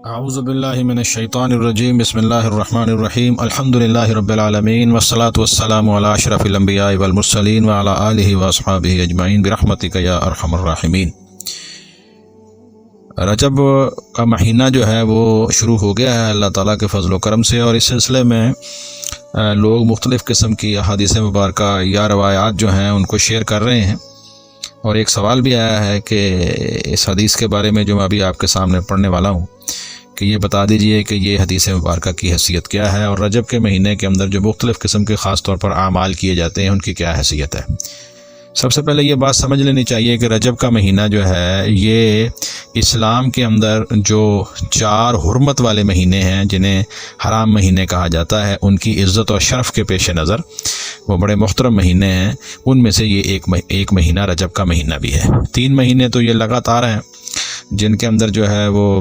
اعوذ باللہ من الشیطان الرجیم بسم اللہ الرحمن الرحیم الحمدللہ رب العالمین والصلاة والسلام علی اشرف الانبیاء والمرسلین وعلی آلہ واصحابہ اجمعین برحمتک یا ارحم الراحمین۔ رجب کا مہینہ جو ہے وہ شروع ہو گیا ہے اللہ تعالیٰ کے فضل و کرم سے، اور اس سلسلے میں لوگ مختلف قسم کی احادیث مبارکہ یا روایات جو ہیں ان کو شیئر کر رہے ہیں، اور ایک سوال بھی آیا ہے کہ اس حدیث کے بارے میں جو میں ابھی آپ کے سامنے پڑھنے والا ہوں کہ یہ بتا دیجئے کہ یہ حدیث مبارکہ کی حیثیت کیا ہے، اور رجب کے مہینے کے اندر جو مختلف قسم کے خاص طور پر اعمال کیے جاتے ہیں ان کی کیا حیثیت ہے۔ سب سے پہلے یہ بات سمجھ لینی چاہیے کہ رجب کا مہینہ جو ہے یہ اسلام کے اندر جو 4 حرمت والے مہینے ہیں جنہیں حرام مہینے کہا جاتا ہے، ان کی عزت اور شرف کے پیش نظر وہ بڑے محترم مہینے ہیں، ان میں سے یہ ایک مہینہ رجب کا مہینہ بھی ہے۔ 3 مہینے تو یہ لگاتار ہیں جن کے اندر جو ہے وہ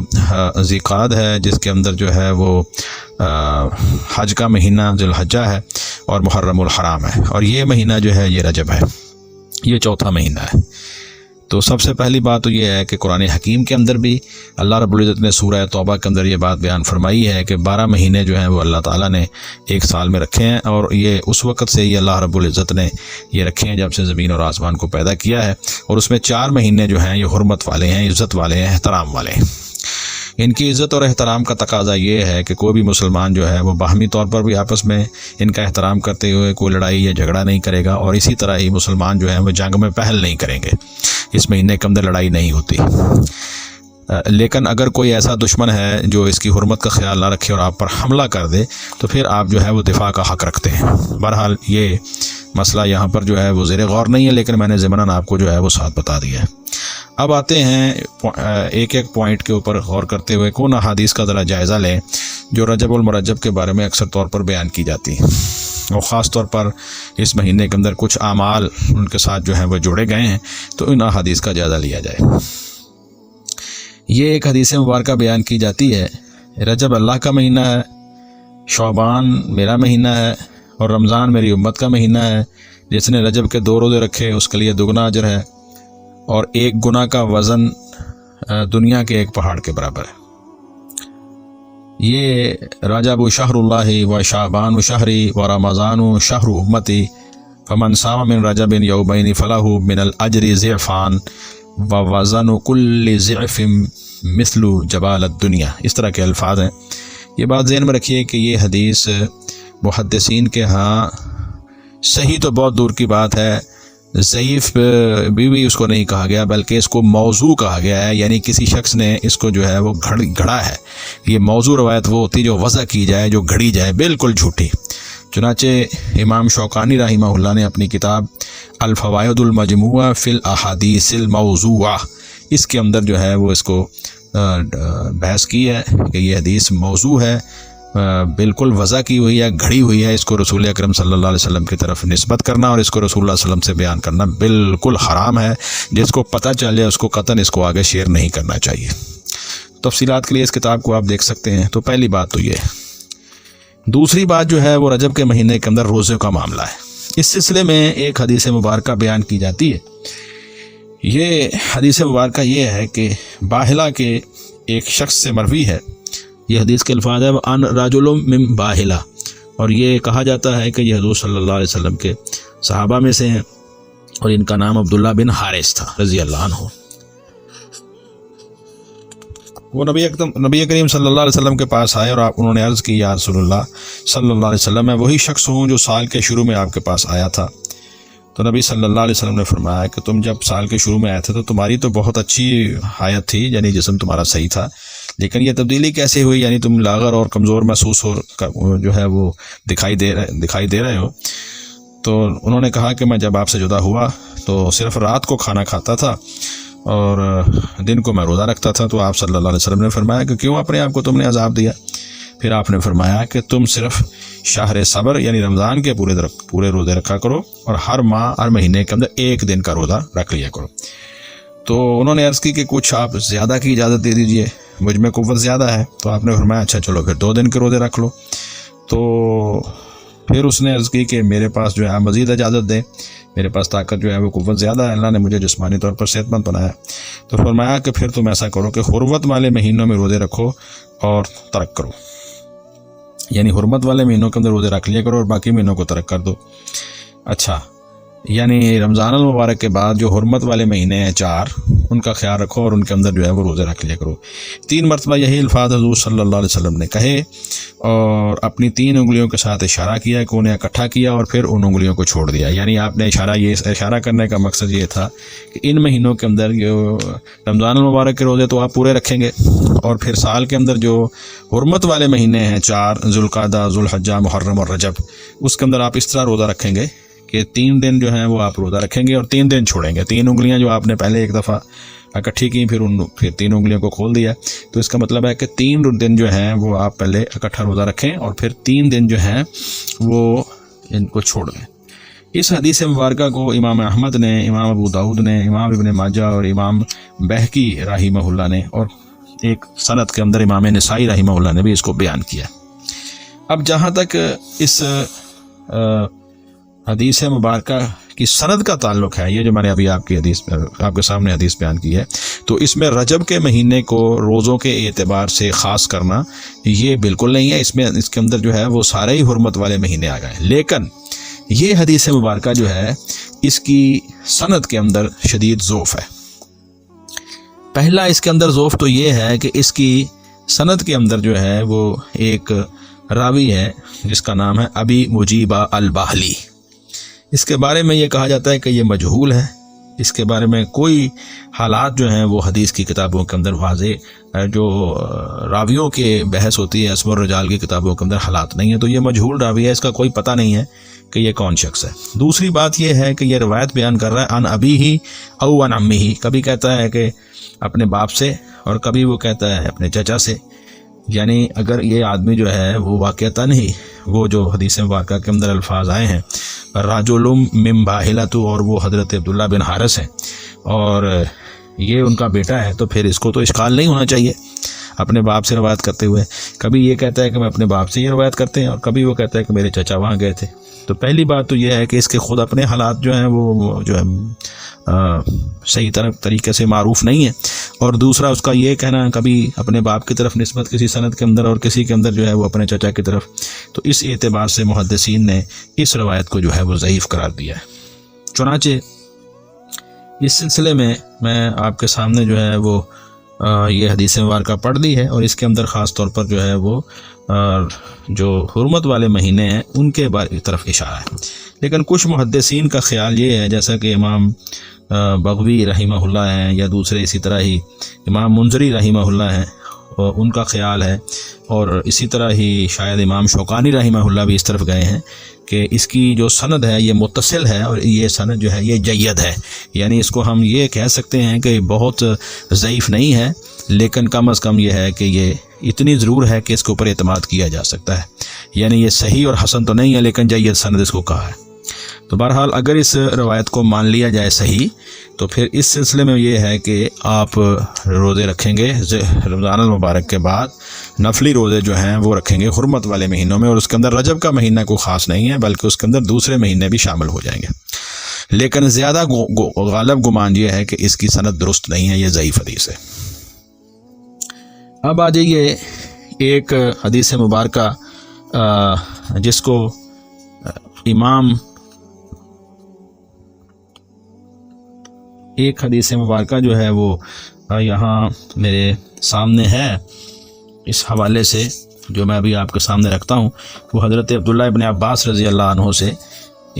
ذی قعد ہے، جس کے اندر جو ہے وہ حج کا مہینہ ذی الحجہ ہے، اور محرم الحرام ہے، اور یہ مہینہ جو ہے یہ رجب ہے، یہ 4تھا مہینہ ہے۔ تو سب سے پہلی بات تو یہ ہے کہ قرآن حکیم کے اندر بھی اللہ رب العزت نے سورہ توبہ کے اندر یہ بات بیان فرمائی ہے کہ 12 مہینے جو ہیں وہ اللہ تعالیٰ نے ایک سال میں رکھے ہیں، اور یہ اس وقت سے ہی اللہ رب العزت نے یہ رکھے ہیں جب سے زمین اور آسمان کو پیدا کیا ہے، اور اس میں 4 مہینے جو ہیں یہ حرمت والے ہیں، عزت والے ہیں، احترام والے ہیں۔ ان کی عزت اور احترام کا تقاضا یہ ہے کہ کوئی بھی مسلمان جو ہے وہ باہمی طور پر بھی آپس میں ان کا احترام کرتے ہوئے کوئی لڑائی یا جھگڑا نہیں کرے گا، اور اسی طرح ہی مسلمان جو ہیں وہ جنگ میں پہل نہیں کریں گے، اس مہینے کے اندر لڑائی نہیں ہوتی۔ لیکن اگر کوئی ایسا دشمن ہے جو اس کی حرمت کا خیال نہ رکھے اور آپ پر حملہ کر دے تو پھر آپ جو ہے وہ دفاع کا حق رکھتے ہیں۔ بہرحال یہ مسئلہ یہاں پر جو ہے وہ زیر غور نہیں ہے، لیکن میں نے ضمناً آپ کو جو ہے وہ ساتھ بتا دیا ہے۔ اب آتے ہیں ایک ایک پوائنٹ کے اوپر غور کرتے ہوئے کون احادیث کا ذرا جائزہ لیں جو رجب المرجب کے بارے میں اکثر طور پر بیان کی جاتی ہیں، اور خاص طور پر اس مہینے کے اندر کچھ اعمال ان کے ساتھ جو ہیں وہ جوڑے گئے ہیں، تو ان احادیث کا جائزہ لیا جائے۔ یہ ایک حدیث مبارکہ بیان کی جاتی ہے، رجب اللہ کا مہینہ ہے، شعبان میرا مہینہ ہے، اور رمضان میری امت کا مہینہ ہے۔ جس نے رجب کے 2 روزے رکھے اس کے لیے دگنا اجر ہے، اور ایک گناہ کا وزن دنیا کے ایک پہاڑ کے برابر ہے۔ یہ رجب شہر اللہ و شعبان شہری و رمضان شہر امتی فمن صام من رجب یومین فلہ من الاجر ضعفان و وزن کل ضعف مثل جبال الدنیا، اس طرح کے الفاظ ہیں۔ یہ بات ذہن میں رکھیے کہ یہ حدیث محدثین کے ہاں صحیح تو بہت دور کی بات ہے، ضعیف بھی اس کو نہیں کہا گیا، بلکہ اس کو موضوع کہا گیا ہے، یعنی کسی شخص نے اس کو جو ہے وہ گھڑا ہے۔ یہ موضوع روایت وہ ہوتی جو وضع کی جائے، جو گھڑی جائے، بالکل جھوٹی۔ چنانچہ امام شوکانی رحمہ اللہ نے اپنی کتاب الفوائد المجموعہ فی الاحادیث الموضوعہ، اس کے اندر جو ہے وہ اس کو بحث کی ہے کہ یہ حدیث موضوع ہے، بالکل وضع کی ہوئی ہے، گھڑی ہوئی ہے۔ اس کو رسول اکرم صلی اللہ علیہ وسلم کی طرف نسبت کرنا اور اس کو رسول اللہ صلی اللہ علیہ وسلم سے بیان کرنا بالکل حرام ہے۔ جس کو پتہ چل جائے اس کو قطعاً اس کو آگے شیئر نہیں کرنا چاہیے۔ تفصیلات کے لیے اس کتاب کو آپ دیکھ سکتے ہیں۔ تو پہلی بات تو یہ ہے۔ دوسری بات جو ہے وہ رجب کے مہینے کے اندر روزے کا معاملہ ہے۔ اس سلسلے میں ایک حدیث مبارکہ بیان کی جاتی ہے۔ یہ حدیث مبارکہ یہ ہے کہ باہلہ کے ایک شخص سے مروی ہے، یہ حدیث کے الفاظ ہے ان رجل من باہلہ، اور یہ کہا جاتا ہے کہ یہ حضور صلی اللہ علیہ وسلم کے صحابہ میں سے ہیں، اور ان کا نام عبداللہ بن حارث تھا رضی اللہ عنہ۔ وہ نبی کریم صلی اللہ علیہ وسلم کے پاس آئے، اور انہوں نے عرض کی، یا رسول اللہ صلی اللہ علیہ وسلم، میں وہی شخص ہوں جو سال کے شروع میں آپ کے پاس آیا تھا۔ تو نبی صلی اللہ علیہ وسلم نے فرمایا کہ تم جب سال کے شروع میں آئے تھے تو تمہاری تو بہت اچھی حیات تھی، یعنی جسم تمہارا صحیح تھا، لیکن یہ تبدیلی کیسے ہوئی، یعنی تم لاغر اور کمزور محسوس جو ہے وہ دکھائی دے رہے ہو۔ تو انہوں نے کہا کہ میں جب آپ سے جدا ہوا تو صرف رات کو کھانا کھاتا تھا اور دن کو میں روزہ رکھتا تھا۔ تو آپ صلی اللہ علیہ وسلم نے فرمایا کہ کیوں اپنے آپ کو تم نے عذاب دیا؟ پھر آپ نے فرمایا کہ تم صرف شہر صبر یعنی رمضان کے پورے روزے رکھا کرو، اور ہر ماہ ہر مہینے کے اندر 1 دن کا روزہ رکھ لیا کرو۔ تو انہوں نے عرض کی کہ کچھ آپ زیادہ کی اجازت دے دیجئے، مجھ میں قوت زیادہ ہے۔ تو آپ نے فرمایا اچھا چلو پھر 2 دن کے روزے رکھ لو۔ تو پھر اس نے عرض کی کہ میرے پاس جو ہے مزید اجازت دیں، میرے پاس طاقت جو ہے وہ قوت زیادہ ہے، اللہ نے مجھے جسمانی طور پر صحت مند بنایا۔ تو فرمایا کہ پھر تم ایسا کرو کہ حرمت والے مہینوں میں روزے رکھو اور ترک کرو، یعنی حرمت والے مہینوں کے اندر روزے رکھ لیا کرو اور باقی مہینوں کو ترک کر دو۔ اچھا، یعنی رمضان المبارک کے بعد جو حرمت والے مہینے ہیں 4، ان کا خیال رکھو اور ان کے اندر جو ہے وہ روزے رکھ لیا کرو۔ 3 مرتبہ یہی الفاظ حضور صلی اللہ علیہ وسلم نے کہے اور اپنی 3 انگلیوں کے ساتھ اشارہ کیا کہ انہیں اکٹھا کیا اور پھر ان انگلیوں کو چھوڑ دیا۔ یعنی آپ نے اشارہ کرنے کا مقصد یہ تھا کہ ان مہینوں کے اندر جو رمضان المبارک کے روزے تو آپ پورے رکھیں گے، اور پھر سال کے اندر جو حرمت والے مہینے ہیں 4، ذوالقعدہ، ذوالحجہ، محرم اور رجب، اس کے اندر آپ اس طرح روزہ رکھیں گے کہ 3 دن جو ہیں وہ آپ روزہ رکھیں گے اور 3 دن چھوڑیں گے۔ 3 انگلیاں جو آپ نے پہلے ایک دفعہ اکٹھی کی، پھر 3 انگلیوں کو کھول دیا، تو اس کا مطلب ہے کہ 3 دن جو ہیں وہ آپ پہلے اکٹھا روزہ رکھیں اور پھر 3 دن جو ہیں وہ ان کو چھوڑ دیں۔ اس حدیث مبارکہ کو امام احمد نے، امام ابو داؤد نے، امام ابن ماجہ اور امام بہقی رحمہ اللہ نے، اور ایک سند کے اندر امام نسائی رحمہ اللہ نے بھی اس کو بیان کیا۔ اب جہاں تک اس حدیث مبارکہ کی سند کا تعلق ہے، یہ جو میں نے ابھی آپ کے سامنے حدیث بیان کی ہے، تو اس میں رجب کے مہینے کو روزوں کے اعتبار سے خاص کرنا یہ بالکل نہیں ہے۔ اس کے اندر جو ہے وہ سارے ہی حرمت والے مہینے آ گئے، لیکن یہ حدیث مبارکہ جو ہے اس کی سند کے اندر شدید ضعف ہے۔ پہلا اس کے اندر ضعف تو یہ ہے کہ اس کی سند کے اندر جو ہے وہ ایک راوی ہے جس کا نام ہے ابی مجیبہ الباہلی۔ اس کے بارے میں یہ کہا جاتا ہے کہ یہ مجہول ہے، اس کے بارے میں کوئی حالات جو ہیں وہ حدیث کی کتابوں کے اندر واضح، جو راویوں کے بحث ہوتی ہے اسم الرجال کی کتابوں کے اندر حالات نہیں ہیں، تو یہ مجہول راوی ہے، اس کا کوئی پتہ نہیں ہے کہ یہ کون شخص ہے۔ دوسری بات یہ ہے کہ یہ روایت بیان کر رہا ہے ان ابی ہی او ان امی ہی، کبھی کہتا ہے کہ اپنے باپ سے اور کبھی وہ کہتا ہے اپنے چچا سے، یعنی اگر یہ آدمی جو ہے وہ واقعتاً ہی وہ جو حدیث مبارکہ کے اندر الفاظ آئے ہیں راجل من باہلۃ، اور وہ حضرت عبداللہ بن حارث ہیں اور یہ ان کا بیٹا ہے، تو پھر اس کو تو اشکال نہیں ہونا چاہیے اپنے باپ سے روایت کرتے ہوئے۔ کبھی یہ کہتا ہے کہ میں اپنے باپ سے یہ روایت کرتے ہیں اور کبھی وہ کہتا ہے کہ میرے چچا وہاں گئے تھے۔ تو پہلی بات تو یہ ہے کہ اس کے خود اپنے حالات جو ہیں وہ جو ہے صحیح طریقے سے معروف نہیں ہے، اور دوسرا اس کا یہ کہنا کبھی اپنے باپ کی طرف نسبت کسی سند کے اندر اور کسی کے اندر جو ہے وہ اپنے چچا کی طرف، تو اس اعتبار سے محدثین نے اس روایت کو جو ہے وہ ضعیف قرار دیا ہے۔ چنانچہ اس سلسلے میں آپ کے سامنے جو ہے وہ یہ حدیث مبارکہ پڑھ دی ہے، اور اس کے اندر خاص طور پر جو ہے وہ جو حرمت والے مہینے ہیں ان کے طرف اشارہ ہے۔ لیکن کچھ محدثین کا خیال یہ ہے، جیسا کہ امام بغوی رحمہ اللہ ہیں یا دوسرے اسی طرح ہی امام منذری رحمہ اللہ ہیں، اور ان کا خیال ہے، اور اسی طرح ہی شاید امام شوکانی رحمہ اللہ بھی اس طرف گئے ہیں کہ اس کی جو سند ہے یہ متصل ہے، اور یہ سند جو ہے یہ جید ہے، یعنی اس کو ہم یہ کہہ سکتے ہیں کہ بہت ضعیف نہیں ہے، لیکن کم از کم یہ ہے کہ یہ اتنی ضرور ہے کہ اس کے اوپر اعتماد کیا جا سکتا ہے، یعنی یہ صحیح اور حسن تو نہیں ہے لیکن جید سند اس کو کہا ہے۔ تو بہرحال اگر اس روایت کو مان لیا جائے صحیح، تو پھر اس سلسلے میں یہ ہے کہ آپ روزے رکھیں گے رمضان المبارک کے بعد، نفلی روزے جو ہیں وہ رکھیں گے حرمت والے مہینوں میں، اور اس کے اندر رجب کا مہینہ کوئی خاص نہیں ہے بلکہ اس کے اندر دوسرے مہینے بھی شامل ہو جائیں گے۔ لیکن زیادہ غالب گمان یہ ہے کہ اس کی سند درست نہیں ہے، یہ ضعیف حدیث ہے۔ اب آ جائیے ایک حدیث مبارکہ جس کو ایک حدیث مبارکہ جو ہے وہ یہاں میرے سامنے ہے، اس حوالے سے جو میں ابھی آپ کے سامنے رکھتا ہوں، وہ حضرت عبداللہ ابن عباس رضی اللہ عنہ سے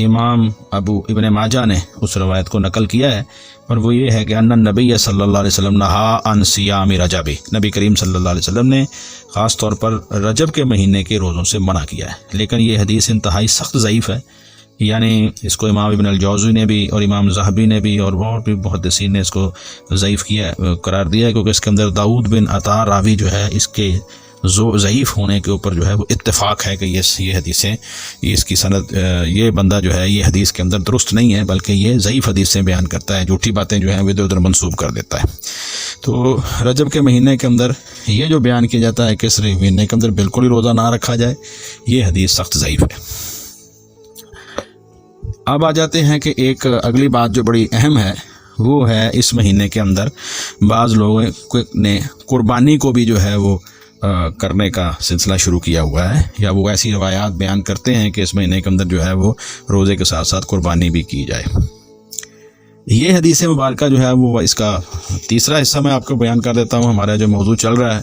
امام ابو ابن ماجہ نے اس روایت کو نقل کیا ہے، اور وہ یہ ہے کہ ان النبی صلی اللہ علیہ وسلم نہا عن صیام رجب، نبی کریم صلی اللہ علیہ وسلم نے خاص طور پر رجب کے مہینے کے روزوں سے منع کیا ہے۔ لیکن یہ حدیث انتہائی سخت ضعیف ہے، یعنی اس کو امام ابن الجوزی نے بھی اور امام ذہبی نے بھی اور بہت بھی محدثین نے اس کو ضعیف کیا قرار دیا ہے، کیونکہ اس کے اندر داؤد بن عطا راوی جو ہے اس کے ضعیف ہونے کے اوپر جو ہے وہ اتفاق ہے کہ یہ حدیثیں، اس کی سند، یہ بندہ جو ہے یہ حدیث کے اندر درست نہیں ہے بلکہ یہ ضعیف حدیثیں بیان کرتا ہے، جھوٹی باتیں جو ہیں وہ ادھر ادھر منسوب کر دیتا ہے۔ تو رجب کے مہینے کے اندر یہ جو بیان کیا جاتا ہے کہ اس مہینے کے اندر بالکل ہی روزہ نہ رکھا جائے، یہ حدیث سخت ضعیف ہے۔ اب آ جاتے ہیں کہ ایک اگلی بات جو بڑی اہم ہے وہ ہے اس مہینے کے اندر بعض لوگوں نے قربانی کو بھی جو ہے وہ کرنے کا سلسلہ شروع کیا ہوا ہے، یا وہ ایسی روایات بیان کرتے ہیں کہ اس مہینے کے اندر جو ہے وہ روزے کے ساتھ ساتھ قربانی بھی کی جائے۔ یہ حدیث مبارکہ جو ہے وہ اس کا تیسرا حصہ میں آپ کو بیان کر دیتا ہوں۔ ہمارا جو موضوع چل رہا ہے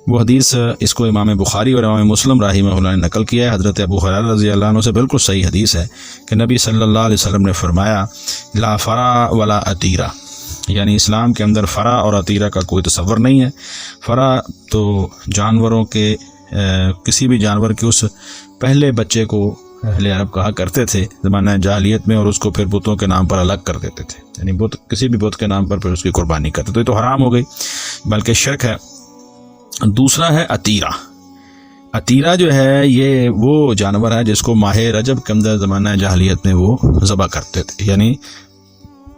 وہ حدیث، اس کو امام بخاری اور امام مسلم رحمہ اللہ نے نقل کیا ہے۔ حضرت ابو ہریرہ رضی اللہ عنہ سے بالکل صحیح حدیث ہے کہ نبی صلی اللہ علیہ وسلم نے فرمایا لا فرا ولا عتیرہ، یعنی اسلام کے اندر فرا اور عتیرہ کا کوئی تصور نہیں ہے۔ فرا تو جانوروں کے کسی بھی جانور کے اس پہلے بچے کو اہل عرب کہا کرتے تھے زمانہ جاہلیت میں، اور اس کو پھر بتوں کے نام پر الگ کر دیتے تھے، یعنی بت کسی بھی بت کے نام پر پھر اس کی قربانی کرتے تھے، تو حرام ہو گئی بلکہ شرک ہے۔ دوسرا ہے عتیرہ۔ عتیرہ جو ہے یہ وہ جانور ہے جس کو ماہ رجب کے اندر زمانہ جاہلیت میں وہ ذبح کرتے تھے، یعنی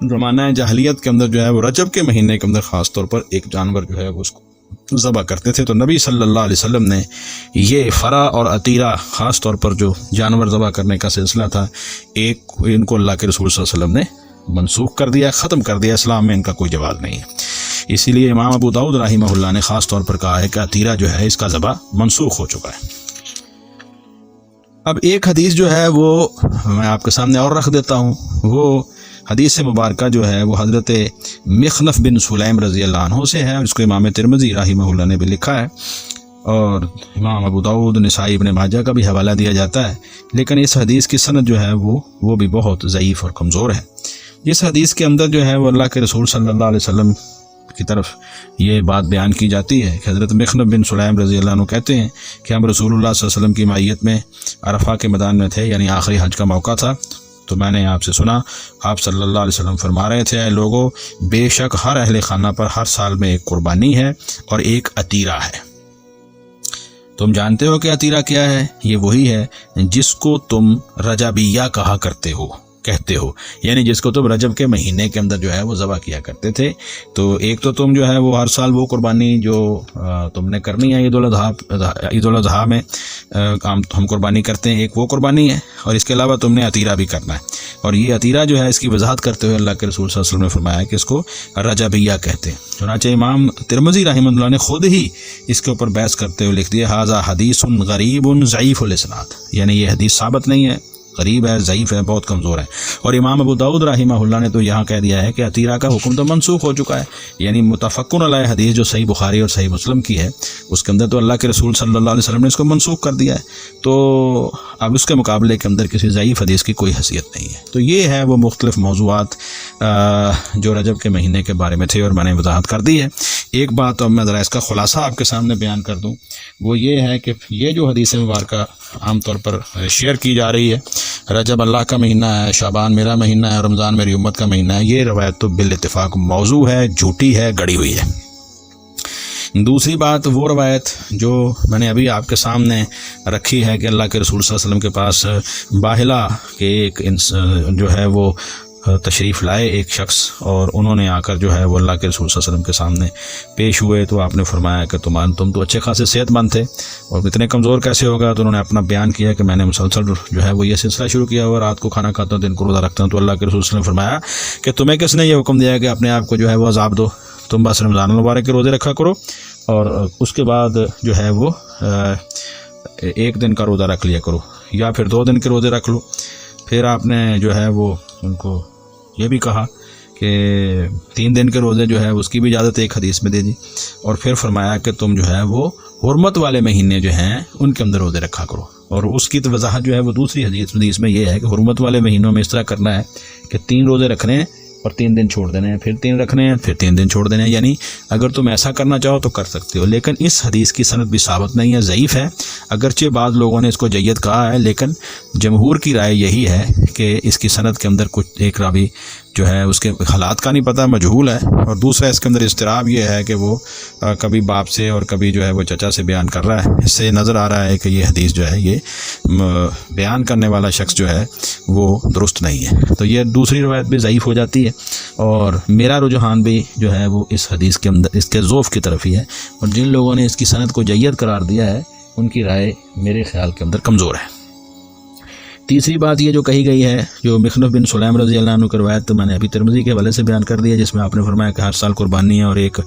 زمانہ جاہلیت کے اندر جو ہے وہ رجب کے مہینے کے اندر خاص طور پر ایک جانور جو ہے وہ اس کو ذبح کرتے تھے۔ تو نبی صلی اللہ علیہ وسلم نے یہ فرا اور عتیرہ خاص طور پر جو جانور ذبح کرنے کا سلسلہ تھا، ان کو اللہ کے رسول صلی اللہ علیہ وسلم نے منسوخ کر دیا، ختم کر دیا، اسلام میں ان کا کوئی جواز نہیں ہے۔ اسی لیے امام ابو داؤد رحمہ اللہ نے خاص طور پر کہا ہے کہ عتیرہ جو ہے اس کا ذبح منسوخ ہو چکا ہے۔ اب ایک حدیث جو ہے وہ میں آپ کے سامنے اور رکھ دیتا ہوں، وہ حدیث مبارکہ جو ہے وہ حضرت مخنف بن سلیم رضی اللہ عنہ سے ہے، اور اس کو امام ترمذی رحمہ اللہ نے بھی لکھا ہے، اور امام ابو داؤد، نسائی، ابن ماجہ کا بھی حوالہ دیا جاتا ہے، لیکن اس حدیث کی سند جو ہے وہ بھی بہت ضعیف اور کمزور ہے۔ اس حدیث کے اندر جو ہے وہ اللہ کے رسول صلی اللہ علیہ وسلم کی طرف یہ بات بیان کی جاتی ہے کہ حضرت مخنف بن سلیم رضی اللہ عنہ کہتے ہیں کہ ہم رسول اللہ صلی اللہ علیہ وسلم کی معیت میں عرفہ کے میدان میں تھے، یعنی آخری حج کا موقع تھا، تو میں نے آپ سے سنا آپ صلی اللہ علیہ وسلم فرما رہے تھے، اے لوگو، بے شک ہر اہل خانہ پر ہر سال میں ایک قربانی ہے اور ایک عتیرہ ہے۔ تم جانتے ہو کہ عتیرہ کیا ہے؟ یہ وہی ہے جس کو تم رجبیہ کہتے ہو، یعنی جس کو تم رجب کے مہینے کے اندر جو ہے وہ ذبح کیا کرتے تھے۔ تو ایک تو تم جو ہے وہ ہر سال وہ قربانی جو تم نے کرنی ہے عید الاضحیٰ میں ہم قربانی کرتے ہیں، ایک وہ قربانی ہے، اور اس کے علاوہ تم نے عتیرہ بھی کرنا ہے۔ اور یہ عتیرہ جو ہے اس کی وضاحت کرتے ہوئے اللہ کے رسول صلی اللہ علیہ وسلم نے فرمایا کہ اس کو رجبیہ کہتے ہیں۔ چنانچہ امام ترمذی رحمہ اللہ نے خود ہی اس کے اوپر بحث کرتے ہوئے لکھ دیا ھذا حدیث غریب ضعیف الاسناد، یعنی یہ حدیث ثابت نہیں ہے، غریب ہے، ضعیف ہے، بہت کمزور ہے۔ اور امام ابو داؤد رحمہ اللہ نے تو یہاں کہہ دیا ہے کہ عتیرہ کا حکم تو منسوخ ہو چکا ہے، یعنی متفقن علیہ حدیث جو صحیح بخاری اور صحیح مسلم کی ہے اس کے اندر تو اللہ کے رسول صلی اللہ علیہ وسلم نے اس کو منسوخ کر دیا ہے، تو اب اس کے مقابلے کے اندر کسی ضعیف حدیث کی کوئی حیثیت نہیں ہے۔ تو یہ ہے وہ مختلف موضوعات جو رجب کے مہینے کے بارے میں تھے اور میں نے وضاحت کر دی ہے۔ ایک بات اب میں ذرا اس کا خلاصہ آپ کے سامنے بیان کر دوں، وہ یہ ہے کہ یہ جو حدیث مبارکہ عام طور پر شیئر کی جا رہی ہے، رجب اللہ کا مہینہ ہے، شعبان میرا مہینہ ہے، رمضان میری امت کا مہینہ ہے، یہ روایت تو بالاتفاق موضوع ہے، جھوٹی ہے، گڑی ہوئی ہے۔ دوسری بات، وہ روایت جو میں نے ابھی آپ کے سامنے رکھی ہے کہ اللہ کے رسول صلی اللہ علیہ وسلم کے پاس باہلا کے ایک جو ہے وہ تشریف لائے ایک شخص، اور انہوں نے آ کر جو ہے وہ اللہ کے رسول صلی اللہ علیہ وسلم کے سامنے پیش ہوئے، تو آپ نے فرمایا کہ تم تو اچھے خاصے صحت مند تھے اور اتنے کمزور کیسے ہوگا؟ تو انہوں نے اپنا بیان کیا کہ میں نے مسلسل جو ہے وہ یہ سلسلہ شروع کیا ہوا، رات کو کھانا کھاتا ہوں، دن کو روزہ رکھتا ہوں۔ تو اللہ کے رسول صلی اللہ علیہ وسلم نے فرمایا کہ تمہیں کس نے یہ حکم دیا کہ اپنے آپ کو جو ہے وہ عذاب دو؟ تم بس رمضان المبارک کے روزے رکھا کرو، اور اس کے بعد جو ہے وہ ایک دن کا روزہ رکھ لیا کرو، یا پھر 2 دن کے روزے رکھ لو۔ پھر آپ نے جو ہے وہ ان کو یہ بھی کہا کہ 3 دن کے روزے جو ہے اس کی بھی اجازت ایک حدیث میں دے دی، اور پھر فرمایا کہ تم جو ہے وہ حرمت والے مہینے جو ہیں ان کے اندر روزے رکھا کرو۔ اور اس کی وضاحت جو ہے وہ دوسری حدیث میں یہ ہے کہ حرمت والے مہینوں میں اس طرح کرنا ہے کہ 3 روزے رکھنے ہیں اور 3 دن چھوڑ دینے ہیں، پھر 3 رکھنے ہیں، پھر 3 دن چھوڑ دینے ہیں، یعنی اگر تم ایسا کرنا چاہو تو کر سکتے ہو۔ لیکن اس حدیث کی سند بھی ثابت نہیں ہے، ضعیف ہے، اگرچہ بعض لوگوں نے اس کو جید کہا ہے، لیکن جمہور کی رائے یہی ہے کہ اس کی سند کے اندر کچھ ایک راوی جو ہے اس کے حالات کا نہیں پتہ، مجہول ہے، اور دوسرا اس کے اندر اضطراب یہ ہے کہ وہ کبھی باپ سے اور کبھی جو ہے وہ چچا سے بیان کر رہا ہے۔ اس سے نظر آ رہا ہے کہ یہ حدیث جو ہے یہ بیان کرنے والا شخص جو ہے وہ درست نہیں ہے، تو یہ دوسری روایت بھی ضعیف ہو جاتی ہے۔ اور میرا رجحان بھی جو ہے وہ اس حدیث کے اندر اس کے ضعف کی طرف ہی ہے، اور جن لوگوں نے اس کی سند کو جید قرار دیا ہے ان کی رائے میرے خیال کے اندر کمزور ہے۔ تیسری بات یہ جو کہی گئی ہے، جو مخنف بن سلیم رضی اللہ عنہ کی روایت تو میں نے ابھی ترمذی کے حوالے سے بیان کر دیا، جس میں آپ نے فرمایا کہ ہر سال قربانی ہے اور ایک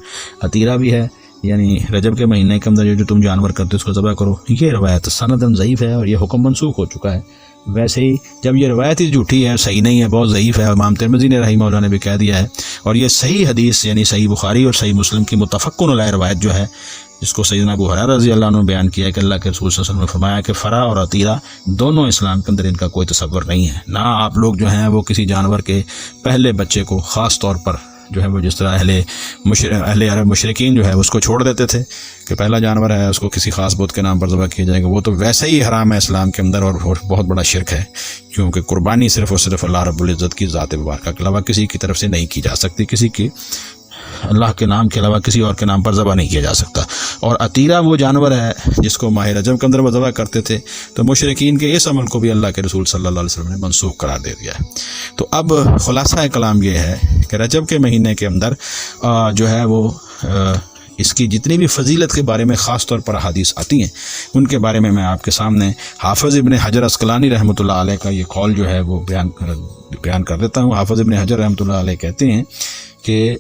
عطیرہ بھی ہے، یعنی رجب کے مہینے کے اندر جو تم جانور کرتے اس کو ذبح کرو۔ یہ روایت سنداً ضعیف ہے اور یہ حکم منسوخ ہو چکا ہے۔ ویسے ہی جب یہ روایت ہی جھوٹی ہے، صحیح نہیں ہے، بہت ضعیف ہے، امام ترمذی نے رحمہ اللہ نے بھی کہہ دیا ہے، اور یہ صحیح حدیث یعنی صحیح بخاری اور صحیح مسلم کی متفق علیہ روایت جو ہے، جس کو سیدنا ابو ہریرہ رضی اللہ عنہ نے بیان کیا ہے کہ اللہ کے رسول صلی اللہ علیہ وسلم نے فرمایا کہ فرا اور عطیرہ دونوں اسلام کے اندر ان کا کوئی تصور نہیں ہے۔ نہ آپ لوگ جو ہیں وہ کسی جانور کے پہلے بچے کو خاص طور پر جو ہے وہ جس طرح اہل عرب مشرکین جو ہے اس کو چھوڑ دیتے تھے کہ پہلا جانور ہے اس کو کسی خاص بت کے نام پر ذبح کیا جائے گا، وہ تو ویسے ہی حرام ہے اسلام کے اندر اور بہت بڑا شرک ہے، کیونکہ قربانی صرف اور صرف اللہ رب العزت کی ذات مبارکہ کے علاوہ کسی کی طرف سے نہیں کی جا سکتی، کسی کی اللہ کے نام کے علاوہ کسی اور کے نام پر ذبح نہیں کیا جا سکتا۔ اور عطیرہ وہ جانور ہے جس کو ماہ رجب کے اندر وہ ذبح کرتے تھے، تو مشرکین کے اس عمل کو بھی اللہ کے رسول صلی اللہ علیہ وسلم نے منسوخ قرار دے دیا ہے۔ تو اب خلاصہ کلام یہ ہے کہ رجب کے مہینے کے اندر جو ہے وہ اس کی جتنی بھی فضیلت کے بارے میں خاص طور پر احادیث آتی ہیں، ان کے بارے میں آپ کے سامنے حافظ ابن حجر عسقلانی رحمۃ اللہ علیہ کا یہ قول جو ہے وہ بیان کر دیتا ہوں۔ حافظ ابن حجر رحمۃ اللہ علیہ کہتے ہیں کہ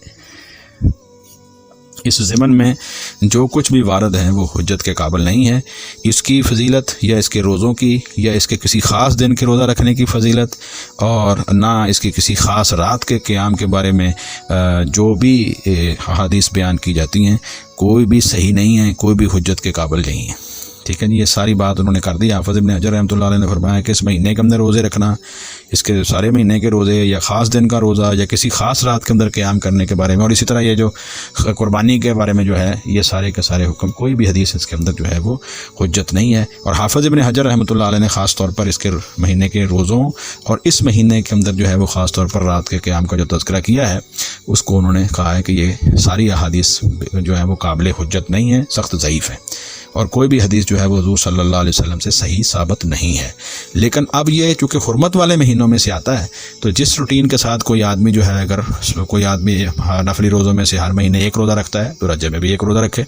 اس ضمن میں جو کچھ بھی وارد ہیں وہ حجت کے قابل نہیں ہے۔ اس کی فضیلت یا اس کے روزوں کی یا اس کے کسی خاص دن کے روزہ رکھنے کی فضیلت، اور نہ اس کی کسی خاص رات کے قیام کے بارے میں جو بھی احادیث بیان کی جاتی ہیں، کوئی بھی صحیح نہیں ہے، کوئی بھی حجت کے قابل نہیں ہے۔ ٹھیک ہے جی، یہ ساری بات انہوں نے کر دی۔ حافظ ابن حجر رحمۃ اللہ علیہ نے فرمایا کہ اس مہینے کے اندر روزے رکھنا، اس کے سارے مہینے کے روزے یا خاص دن کا روزہ یا کسی خاص رات کے اندر قیام کرنے کے بارے میں، اور اسی طرح یہ جو قربانی کے بارے میں جو ہے، یہ سارے کے سارے حکم، کوئی بھی حدیث اس کے اندر جو ہے وہ حجت نہیں ہے۔ اور حافظ ابن حجر رحمۃ اللہ علیہ نے خاص طور پر اس کے مہینے کے روزوں اور اس مہینے کے اندر جو ہے وہ خاص طور پر رات کے قیام کا جو تذکرہ کیا ہے، اس کو انہوں نے کہا ہے کہ یہ ساری احادیث جو ہے وہ قابل حجت نہیں ہے، سخت ضعیف ہے، اور کوئی بھی حدیث جو ہے وہ حضور صلی اللہ علیہ وسلم سے صحیح ثابت نہیں ہے۔ لیکن اب یہ چونکہ حرمت والے مہینوں میں سے آتا ہے، تو جس روٹین کے ساتھ کوئی آدمی جو ہے، اگر کوئی آدمی نفلی روزوں میں سے ہر مہینے ایک روزہ رکھتا ہے تو رجب میں بھی ایک روزہ رکھے،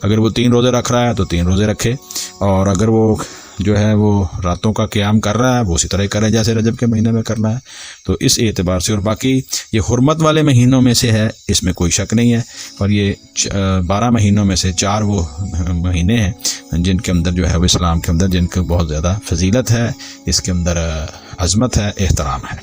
اگر وہ 3 روزے رکھ رہا ہے تو 3 روزے رکھے، اور اگر وہ جو ہے وہ راتوں کا قیام کر رہا ہے وہ اسی طرح کرے جیسے رجب کے مہینے میں کرنا ہے۔ تو اس اعتبار سے، اور باقی یہ حرمت والے مہینوں میں سے ہے، اس میں کوئی شک نہیں ہے، اور یہ 12 مہینوں میں سے 4 وہ مہینے ہیں جن کے اندر جو ہے وہ اسلام کے اندر جن کی بہت زیادہ فضیلت ہے، اس کے اندر عظمت ہے، احترام ہے،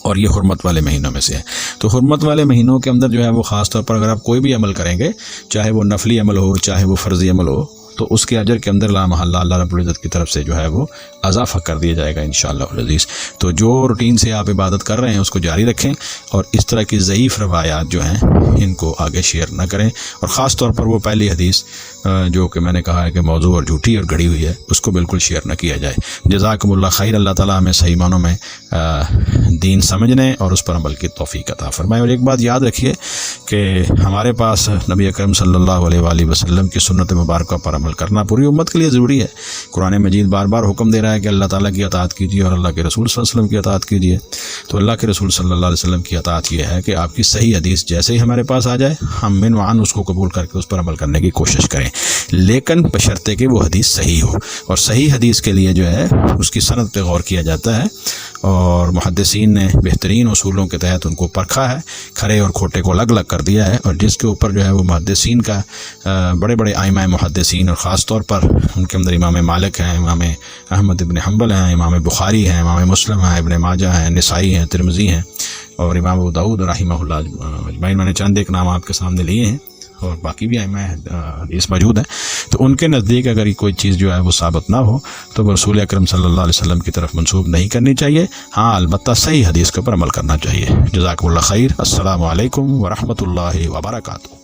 اور یہ حرمت والے مہینوں میں سے ہے۔ تو حرمت والے مہینوں کے اندر جو ہے وہ خاص طور پر اگر آپ کوئی بھی عمل کریں گے، چاہے وہ نفلی عمل ہو چاہے وہ فرضی عمل ہو، تو اس کے اجر کے اندر لا محالہ اللہ رب العزت کی طرف سے جو ہے وہ اضافہ کر دیا جائے گا انشاءاللہ العزیز۔ تو جو روٹین سے آپ عبادت کر رہے ہیں اس کو جاری رکھیں، اور اس طرح کی ضعیف روایات جو ہیں ان کو آگے شیئر نہ کریں، اور خاص طور پر وہ پہلی حدیث جو کہ میں نے کہا ہے کہ موضوع اور جھوٹی اور گھڑی ہوئی ہے، اس کو بالکل شیئر نہ کیا جائے۔ جزاکم اللہ خیر، اللہ تعالیٰ ہمیں صحیح معنوں میں دین سمجھنے اور اس پر عمل کی توفیق عطا فرمائے۔ اور ایک بات یاد رکھیے کہ ہمارے پاس نبی اکرم صلی اللہ علیہ وآلہ وسلم کی سنت مبارکہ پر عمل کرنا پوری امت کے لیے ضروری ہے۔ قرآن مجید بار بار حکم دے رہا ہے کہ اللہ تعالیٰ کی اطاعت کیجیے اور اللہ کے رسول صلی اللہ علیہ وسلم کی اطاعت کیجیے۔ تو اللہ کے رسول صلی اللہ علیہ وسلم کی اطاعت یہ ہے کہ آپ کی صحیح حدیث جیسے ہی ہمارے پاس آ جائے، ہم من وعن اس کو قبول کر کے اس پر عمل کرنے کی کوشش کریں، لیکن بشرطے کہ وہ حدیث صحیح ہو، اور صحیح حدیث کے لیے جو ہے اس کی سند پہ غور کیا جاتا ہے، اور محدثین نے بہترین اصولوں کے تحت ان کو پرکھا ہے، کھرے اور کھوٹے کو الگ الگ کر دیا ہے، اور جس کے اوپر جو ہے وہ محدثین کا بڑے بڑے ائمہ محدثین، اور خاص طور پر ان کے اندر امام مالک ہیں، امام احمد ابن حنبل ہیں، امام بخاری ہیں، امام مسلم ہیں، ابن ماجہ ہیں، نسائی ہیں، ترمذی ہیں، اور امام ابو داؤد رحمہ اللہ اجمعین۔ میں نے چند ایک نام آپ کے سامنے لیے ہیں، اور باقی بھی ائمہ حدیث موجود ہیں۔ تو ان کے نزدیک اگر یہ کوئی چیز جو ہے وہ ثابت نہ ہو تو وہ رسول اکرم صلی اللہ علیہ وسلم کی طرف منسوب نہیں کرنی چاہیے، ہاں البتہ صحیح حدیث کے اوپر عمل کرنا چاہیے۔ جزاکم اللہ خیر، السلام علیکم ورحمۃ اللہ وبرکاتہ۔